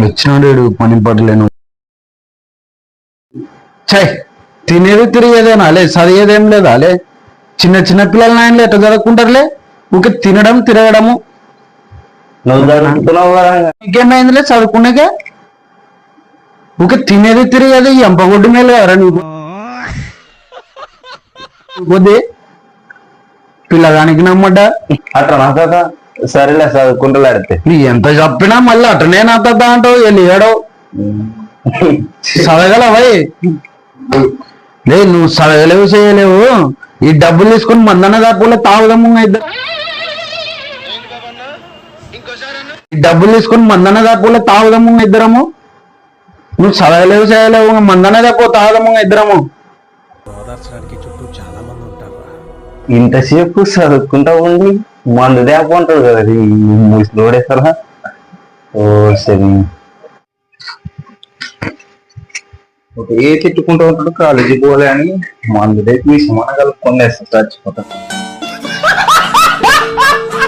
వచ్చినాడు పని పడలేను. చై తినేది తిరిగేదేనా లే, చదివేదేం లేదా లే. చిన్న చిన్న పిల్లలు నాయనలే ఎట్లా చదువుకుంటారులే, ఊకే తినడం తిరగడము. ఇంకేమైందిలే చదువుకున్నాకే, ఊకే తినేది తిరిగేది ఎంపగొడ్డు మేలు కదరా నీకు. కొద్ది పిల్లగానికి నమ్మడ్డా అట్లా సరేలే చదువుకుంటలాడితే నీ ఎంత చెప్పినా మళ్ళీ అటనే నాతద్దా అంటావు. వెళ్ళి ఏడవు చదగలవై లే, నువ్వు చదవలేవు చేయలేవు. ఈ డబ్బులు తీసుకుని మందన్న దాపులో తాగుదాము ఇద్దరు. ఈ డబ్బులు తీసుకుని మందన్న దాపులో తాగుదాము ఇద్దరము. నువ్వు చదవలేవు చేయలేవు, మందన్న దాపు తాగుదాము ఇద్దరము. ఇంతసేపు చదువుకుంటా ఉండి మందు దేకుంటాడు కదా ముసలోడేసరా. ఓ సరే ఏ తిట్టుకుంటూ ఉంటాడు, కాలేజీ పోలే అని మందు దేకి సమాన కలుపుకొని చచ్చిపోతాడు.